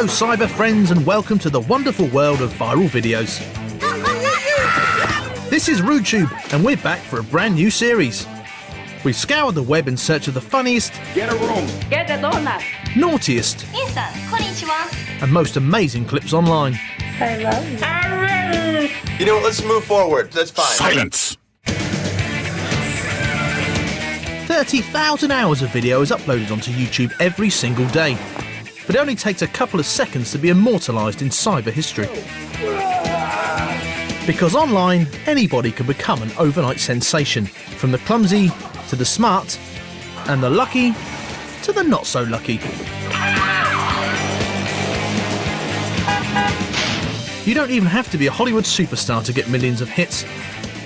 Hello cyber friends and welcome to the wonderful world of viral videos. This is RudeTube and we're back for a brand new series. We've scoured the web in search of the funniest, Get a room. Get a donut. naughtiest, and most amazing clips online. I love you. You know what? Let's move forward. That's fine. Silence! 30,000 hours of video is uploaded onto YouTube every single day. But it only takes a couple of seconds to be immortalised in cyber history. Because online, anybody can become an overnight sensation, from the clumsy to the smart, and the lucky to the not so lucky. You don't even have to be a Hollywood superstar to get millions of hits,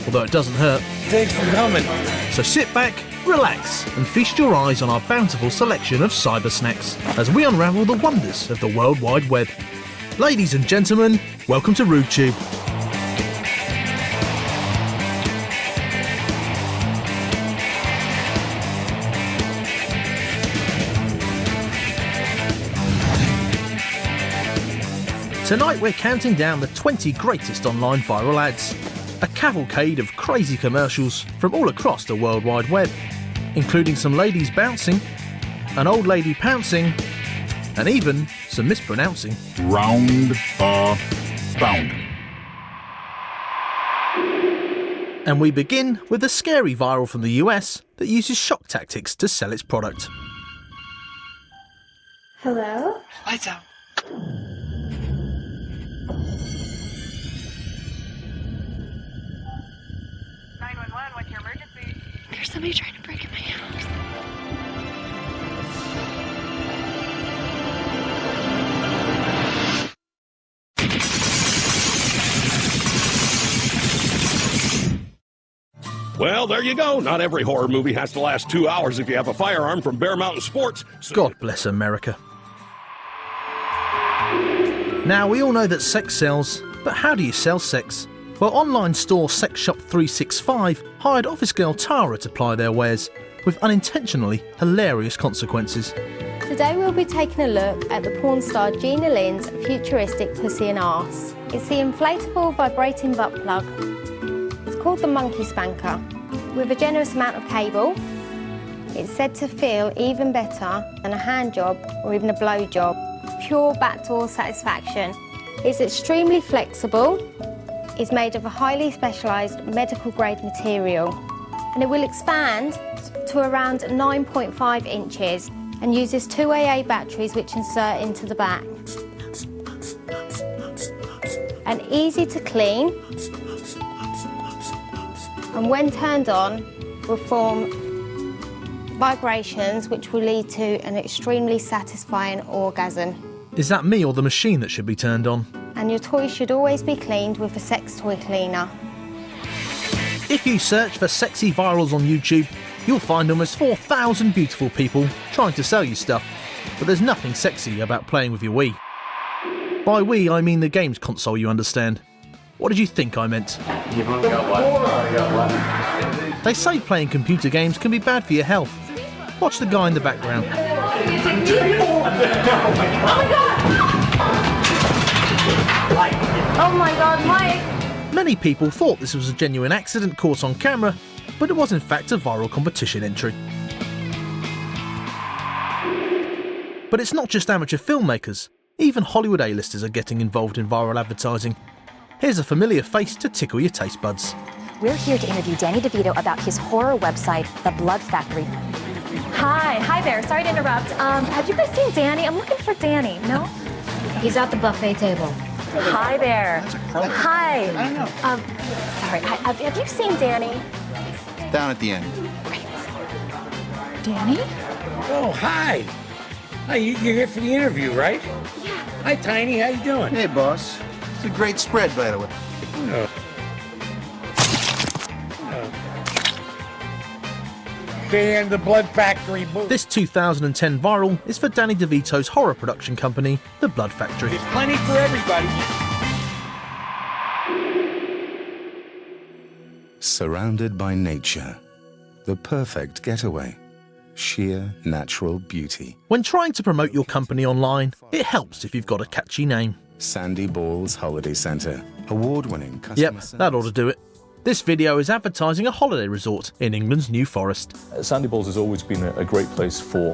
although it doesn't hurt. Thanks for coming. So sit back, relax, and feast your eyes on our bountiful selection of cyber snacks as we unravel the wonders of the World Wide Web. Ladies and gentlemen, welcome to RudeTube. Tonight we're counting down the 20 greatest online viral ads. A cavalcade of crazy commercials from all across the World Wide Web, including some ladies bouncing, an old lady pouncing, and even some mispronouncing. Round bound. And we begin with a scary viral from the US that uses shock tactics to sell its product. Hello? Lights out. What's your emergency? There's somebody trying to break in my house. Well, there you go. Not every horror movie has to last 2 hours if you have a firearm from Bear Mountain Sports. God bless America. Now, we all know that sex sells, but how do you sell sex? Well, online store Sex Shop 365 hired office girl Tara to ply their wares, with unintentionally hilarious consequences. Today we'll be taking a look at the porn star Gina Lynn's futuristic pussy and arse. It's the inflatable vibrating butt plug. It's called the Monkey Spanker. With a generous amount of cable, it's said to feel even better than a hand job or even a blow job. Pure backdoor satisfaction. It's extremely flexible. It's made of a highly specialised medical grade material, and it will expand to around 9.5 inches and uses 2 AA batteries which insert into the back. And easy to clean, and when turned on will form vibrations which will lead to an extremely satisfying orgasm. Is that me or the machine that should be turned on? And your toy should always be cleaned with a sex toy cleaner. If you search for sexy virals on YouTube, you'll find almost 4,000 beautiful people trying to sell you stuff, but there's nothing sexy about playing with your Wii. By Wii, I mean the games console, you understand. What did you think I meant? You've only got one. They say playing computer games can be bad for your health. Watch the guy in the background. Oh my God, Mike! Many people thought this was a genuine accident caught on camera, but it was in fact a viral competition entry. But it's not just amateur filmmakers, even Hollywood A-listers are getting involved in viral advertising. Here's a familiar face to tickle your taste buds. We're here to interview Danny DeVito about his horror website, The Blood Factory. Hi there, sorry to interrupt. Have you guys seen Danny? I'm looking for Danny, no? He's at the buffet table. Hi there. Hi. I don't know. Sorry, have you seen Danny? Down at the end. Danny? Oh, hi. Hi, you're here for the interview, right? Yeah. Hi, Tiny. How you doing? Hey, boss. It's a great spread, by the way. And the Blood Factory booth. This 2010 viral is for Danny DeVito's horror production company, The Blood Factory. There's plenty for everybody. Surrounded by nature, the perfect getaway. sheer natural beauty. When trying to promote your company online, it helps if you've got a catchy name. Sandy Balls Holiday Centre, award-winning customer Yep, service. that ought to do it. This video is advertising a holiday resort in England's New Forest. Sandy Balls has always been a great place for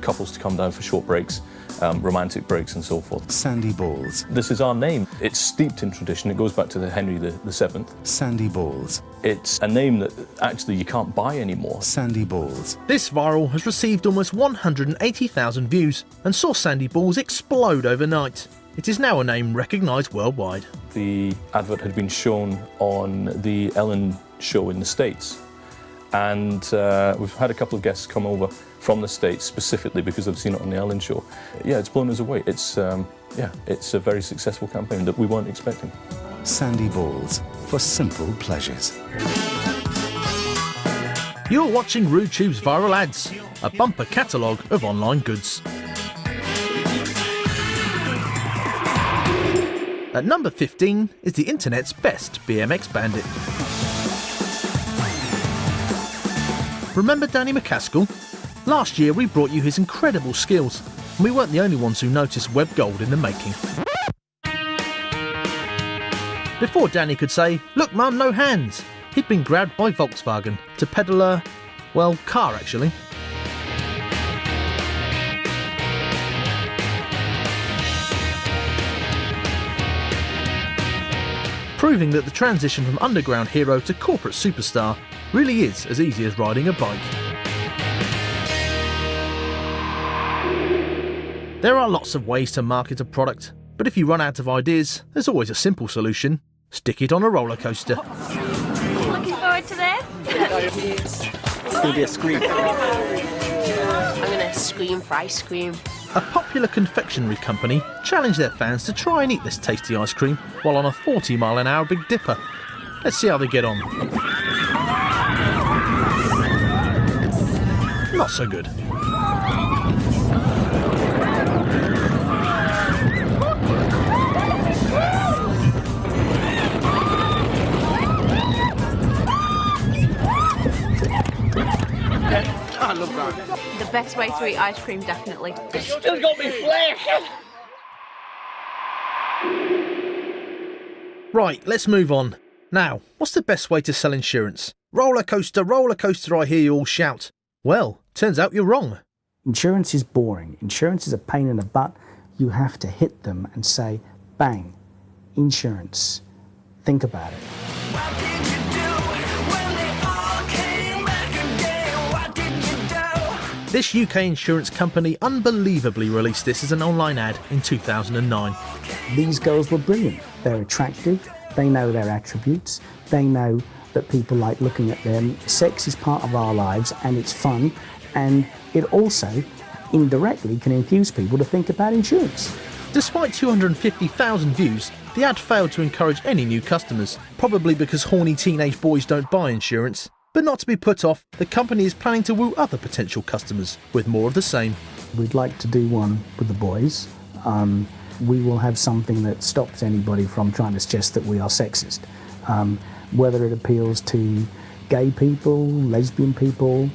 couples to come down for short breaks, romantic breaks and so forth. Sandy Balls. This is our name. It's steeped in tradition. It goes back to the Henry VII. Sandy Balls. It's a name that actually you can't buy anymore. Sandy Balls. This viral has received almost 180,000 views and saw Sandy Balls explode overnight. It is now a name recognised worldwide. The advert had been shown on the Ellen show in the States, and we've had a couple of guests come over from the States specifically because they've seen it on the Ellen show. Yeah, it's blown us away. It's a very successful campaign that we weren't expecting. Sandy Balls, for simple pleasures. You're watching RuTube's Viral Ads, a bumper catalogue of online goods. At number 15 is the internet's best BMX bandit. Remember Danny McCaskill? Last year we brought you his incredible skills, and we weren't the only ones who noticed web gold in the making. Before Danny could say, "Look mum, no hands," he'd been grabbed by Volkswagen to peddle a, well, car actually. Proving that the transition from underground hero to corporate superstar really is as easy as riding a bike. There are lots of ways to market a product, but if you run out of ideas, there's always a simple solution: stick it on a roller coaster. Looking forward to this? It's gonna be a scream. I'm gonna scream for ice cream. A popular confectionery company challenged their fans to try and eat this tasty ice cream while on a 40-mile-an-hour Big Dipper. Let's see how they get on. Not so good. The best way to eat ice cream, definitely. Still got me flesh. Right, let's move on. Now, what's the best way to sell insurance? Roller coaster, I hear you all shout. Well, turns out you're wrong. Insurance is boring. Insurance is a pain in the butt. You have to hit them and say, bang, insurance. Think about it. This UK insurance company unbelievably released this as an online ad in 2009. These girls were brilliant. They're attractive. They know their attributes. They know that people like looking at them. Sex is part of our lives and it's fun. And it also indirectly can infuse people to think about insurance. Despite 250,000 views, the ad failed to encourage any new customers, probably because horny teenage boys don't buy insurance. But not to be put off, the company is planning to woo other potential customers with more of the same. We'd like to do one with the boys. We will have something that stops anybody from trying to suggest that we are sexist. Whether it appeals to gay people, lesbian people,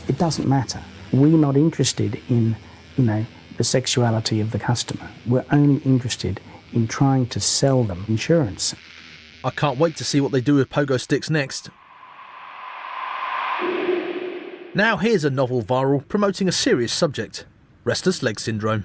it doesn't matter. We're not interested in, the sexuality of the customer. We're only interested in trying to sell them insurance. I can't wait to see what they do with pogo sticks next. Now here's a novel viral promoting a serious subject: restless leg syndrome.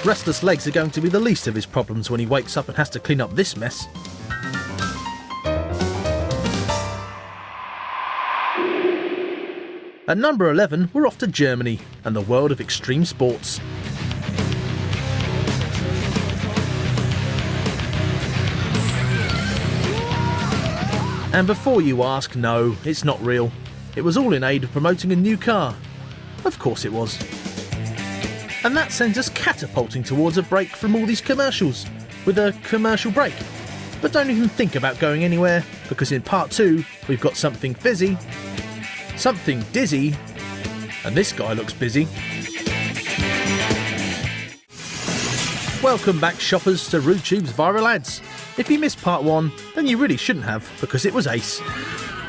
Restless legs are going to be the least of his problems when he wakes up and has to clean up this mess. At number 11, we're off to Germany and the world of extreme sports. And before you ask, no, it's not real. It was all in aid of promoting a new car. Of course it was. And that sends us catapulting towards a break from all these commercials, with a commercial break. But don't even think about going anywhere, because in part 2 we've got something fizzy, something dizzy, and this guy looks busy. Welcome back, shoppers, to RudeTube's Viral Ads. If you missed part 1, then you really shouldn't have, because it was ace.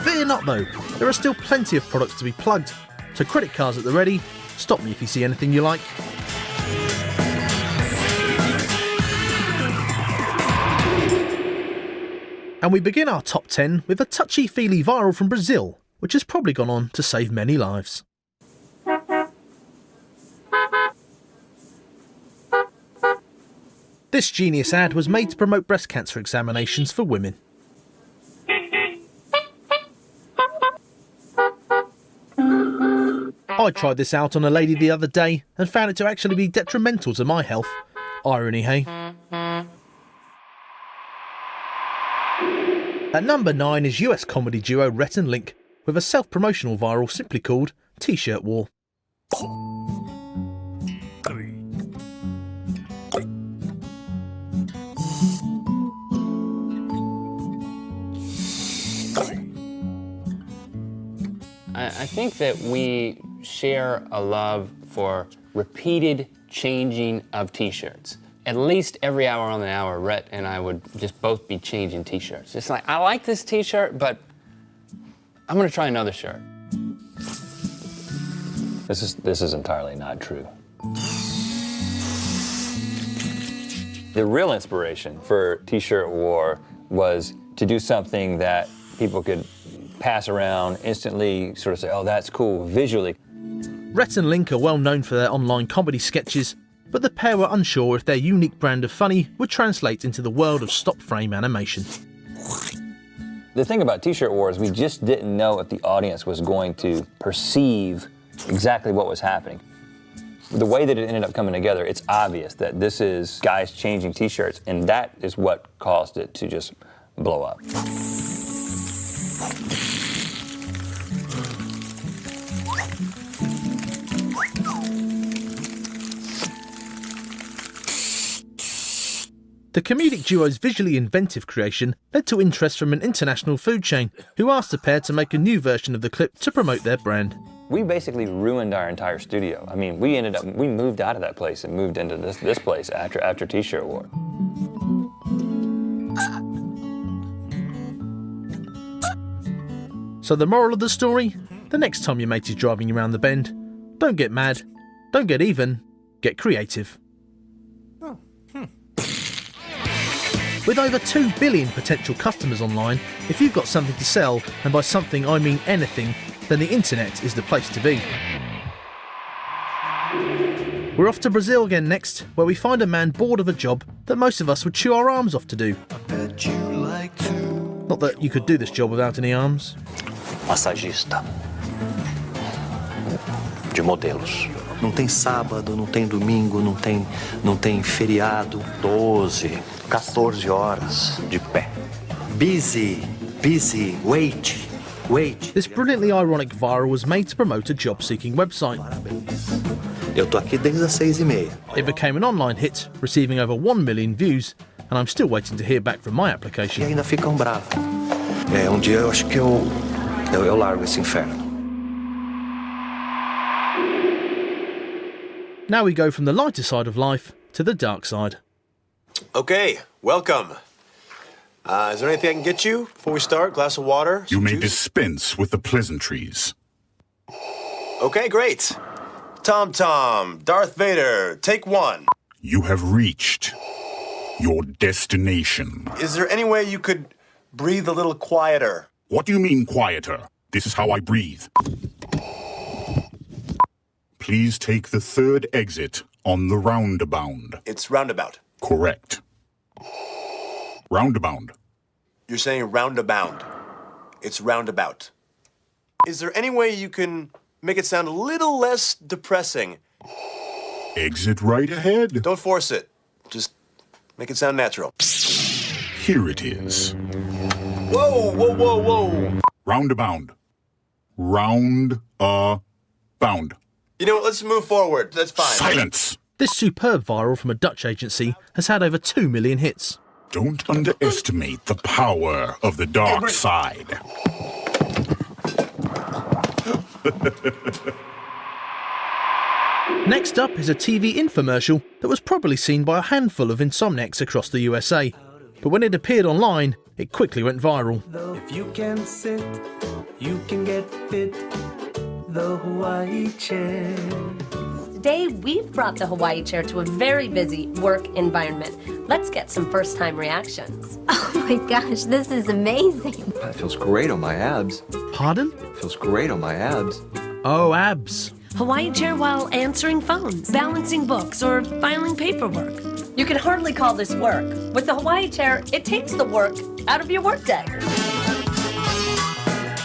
Fear not though, there are still plenty of products to be plugged, so credit cards at the ready. Stop me if you see anything you like. And we begin our top 10 with a touchy-feely viral from Brazil, which has probably gone on to save many lives. This genius ad was made to promote breast cancer examinations for women. I tried this out on a lady the other day and found it to actually be detrimental to my health. Irony, hey? At number 9 is US comedy duo Rhett and Link with a self-promotional viral simply called T-shirt War. I think that we share a love for repeated changing of T-shirts. At least every hour on the hour, Rhett and I would just both be changing T-shirts. It's like, I like this T-shirt, but I'm gonna try another shirt. This is entirely not true. The real inspiration for T-shirt War was to do something that people could pass around, instantly sort of say, oh, that's cool, visually. Rhett and Link are well known for their online comedy sketches, but the pair were unsure if their unique brand of funny would translate into the world of stop-frame animation. The thing about T-shirt War is we just didn't know if the audience was going to perceive exactly what was happening. The way that it ended up coming together, it's obvious that this is guys changing T-shirts, and that is what caused it to just blow up. The comedic duo's visually inventive creation led to interest from an international food chain, who asked the pair to make a new version of the clip to promote their brand. We basically ruined our entire studio. I mean, we moved out of that place and moved into this place after T-shirt War. So the moral of the story? The next time your mate is driving you around the bend, don't get mad, don't get even, get creative. With over 2 billion potential customers online, if you've got something to sell, and by something I mean anything, then the internet is the place to be. We're off to Brazil again next, where we find a man bored of a job that most of us would chew our arms off to do. Not that you could do this job without any arms. Massagista de modelos. Não tem sábado, não tem domingo, não tem feriado. 12, 14 horas de pé. Busy, wait. This brilliantly ironic viral was made to promote a job-seeking website. Eu tô aqui desde as 6:30. It became an online hit, receiving over 1 million views, and I'm still waiting to hear back from my application. E ainda ficam bravos. Dia eu acho que eu largo esse inferno. Now we go from the lighter side of life to the dark side. Okay, welcome. Is there anything I can get you before we start? Glass of water? You may dispense with the pleasantries. Okay, great. Tom, Darth Vader, take 1. You have reached your destination. Is there any way you could breathe a little quieter? What do you mean quieter? This is how I breathe. Please take the 3rd exit on the roundabout. It's roundabout. Correct. Roundabout. You're saying roundabout. It's roundabout. Is there any way you can make it sound a little less depressing? Exit right ahead. Don't force it. Just make it sound natural. Here it is. Whoa. Roundabout. Round-a-bound. You know what, let's move forward. That's fine. Silence! This superb viral from a Dutch agency has had over 2 million hits. Don't underestimate the power of the dark side. Next up is a TV infomercial that was probably seen by a handful of insomniacs across the USA. But when it appeared online, it quickly went viral. If you can sit, you can get fit. The Hawaii chair. Today, we've brought the Hawaii chair to a very busy work environment. Let's get some first-time reactions. Oh my gosh, this is amazing. That feels great on my abs. Pardon? Feels great on my abs. Oh, abs. Hawaii chair while answering phones, balancing books, or filing paperwork. You can hardly call this work. With the Hawaii chair, it takes the work out of your workday.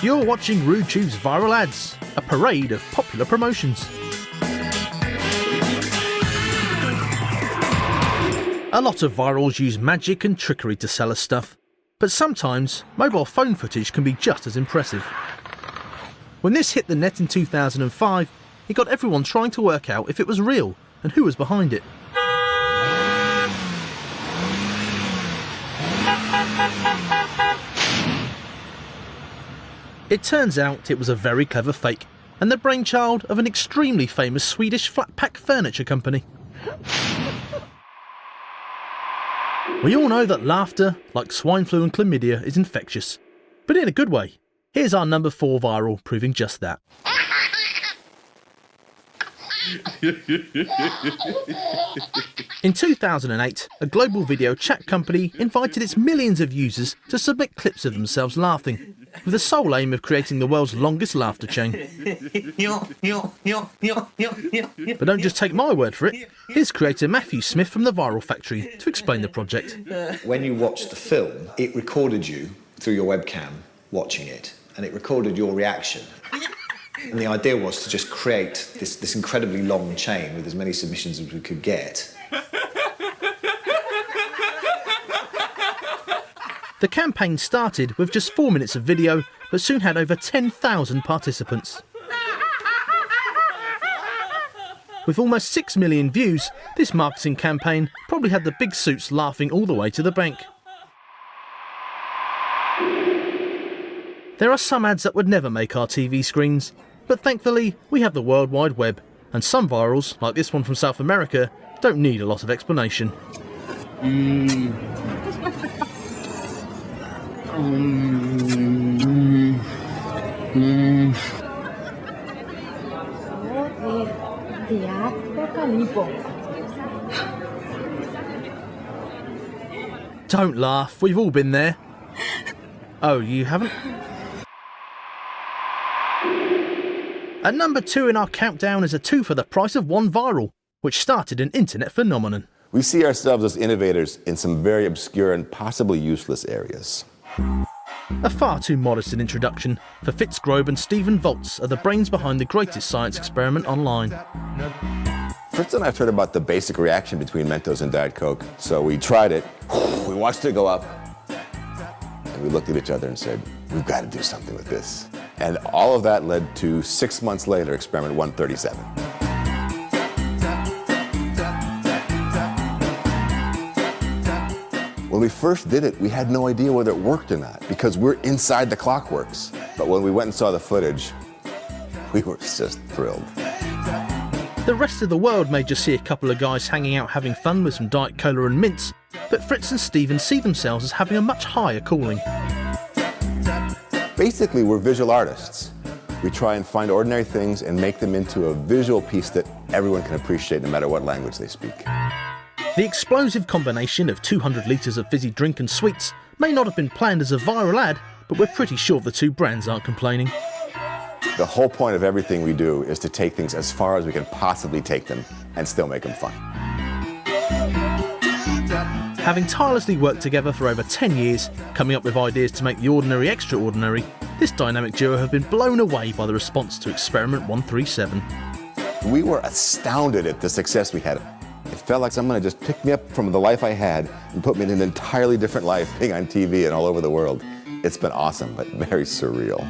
You're watching RudeTube's Viral Ads, a parade of popular promotions. A lot of virals use magic and trickery to sell us stuff, but sometimes mobile phone footage can be just as impressive. When this hit the net in 2005, it got everyone trying to work out if it was real and who was behind it. It turns out it was a very clever fake and the brainchild of an extremely famous Swedish flat-pack furniture company. We all know that laughter, like swine flu and chlamydia, is infectious, but in a good way. Here's our number 4 viral proving just that. In 2008, a global video chat company invited its millions of users to submit clips of themselves laughing, with the sole aim of creating the world's longest laughter chain. But don't just take my word for it. Here's creator Matthew Smith from the Viral Factory to explain the project. When you watched the film, it recorded you through your webcam watching it, and it recorded your reaction. And the idea was to just create this incredibly long chain with as many submissions as we could get. The campaign started with just 4 minutes of video, but soon had over 10,000 participants. With almost 6 million views, this marketing campaign probably had the big suits laughing all the way to the bank. There are some ads that would never make our TV screens, but thankfully we have the World Wide Web, and some virals, like this one from South America, don't need a lot of explanation. Don't laugh, we've all been there. Oh, you haven't? At number 2 in our countdown is a 2 for the price of 1 viral, which started an internet phenomenon. We see ourselves as innovators in some very obscure and possibly useless areas. A far too modest an introduction, for Fitzgrove and Stephen Voltz are the brains behind the greatest science experiment online. Fritz and I heard about the basic reaction between Mentos and Diet Coke, so we tried it, we watched it go up, and we looked at each other and said, we've got to do something with this. And all of that led to 6 months later, experiment 137. When we first did it, we had no idea whether it worked or not, because we're inside the clockworks. But when we went and saw the footage, we were just thrilled. The rest of the world may just see a couple of guys hanging out having fun with some Diet Cola and mints, but Fritz and Stephen see themselves as having a much higher calling. Basically, we're visual artists. We try and find ordinary things and make them into a visual piece that everyone can appreciate no matter what language they speak. The explosive combination of 200 litres of fizzy drink and sweets may not have been planned as a viral ad, but we're pretty sure the two brands aren't complaining. The whole point of everything we do is to take things as far as we can possibly take them and still make them fun. Having tirelessly worked together for over 10 years, coming up with ideas to make the ordinary extraordinary, this dynamic duo have been blown away by the response to Experiment 137. We were astounded at the success we had. It felt like someone had just picked me up from the life I had and put me in an entirely different life, being on TV and all over the world. It's been awesome, but very surreal.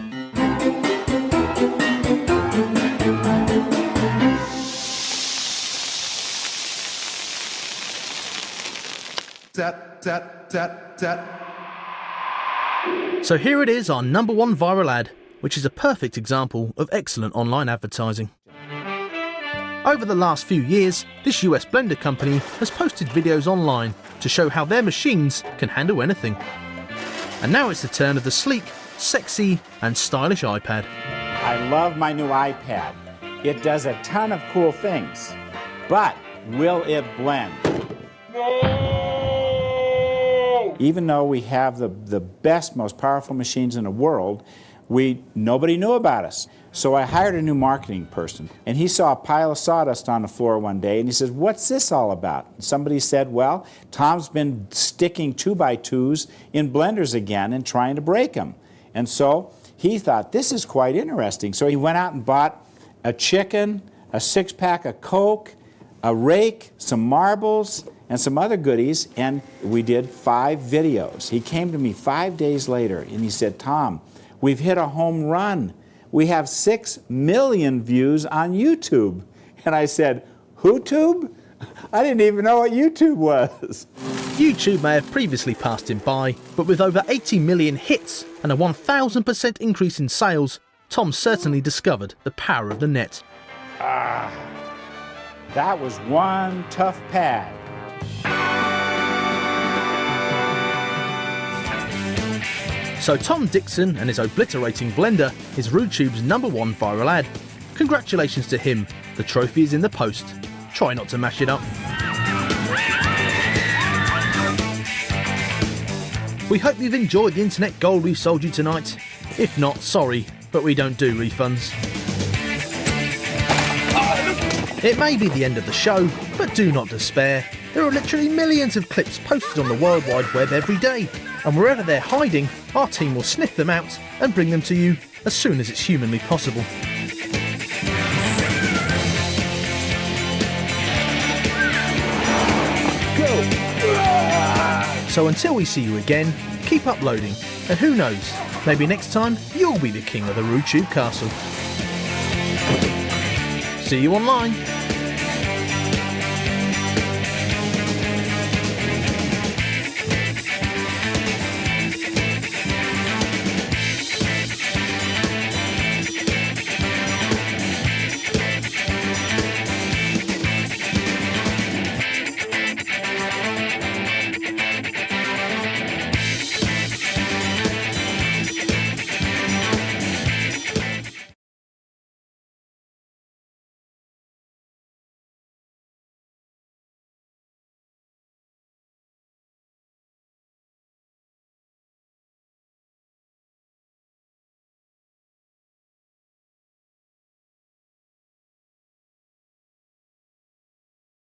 So here it is, our #1 viral ad, which is a perfect example of excellent online advertising. Over the last few years, this US blender company has posted videos online to show how their machines can handle anything. And now it's the turn of the sleek, sexy and stylish iPad. I love my new iPad. It does a ton of cool things, but will it blend? Even though we have the best, most powerful machines in the world, nobody knew about us. So I hired a new marketing person, and he saw a pile of sawdust on the floor one day, and he says, "What's this all about?" And somebody said, "Well, Tom's been sticking 2x2s in blenders again and trying to break them." And so he thought, this is quite interesting. So he went out and bought a chicken, a 6-pack of Coke, a rake, some marbles, and some other goodies, and we did 5 videos. He came to me 5 days later, and he said, "Tom, we've hit a home run. We have 6 million views on YouTube." And I said, "YouTube?" I didn't even know what YouTube was. YouTube may have previously passed him by, but with over 80 million hits and a 1000% increase in sales, Tom certainly discovered the power of the net. That was one tough pad. So Tom Dixon and his obliterating blender is RudeTube's #1 viral ad. Congratulations to him. The trophy is in the post. Try not to mash it up. We hope you've enjoyed the internet gold we've sold you tonight. If not, sorry, but we don't do refunds. It may be the end of the show, but do not despair. There are literally millions of clips posted on the World Wide Web every day, and wherever they're hiding, our team will sniff them out and bring them to you as soon as it's humanly possible. So until we see you again, keep uploading, and who knows, maybe next time you'll be the king of the RudeTube castle. See you online.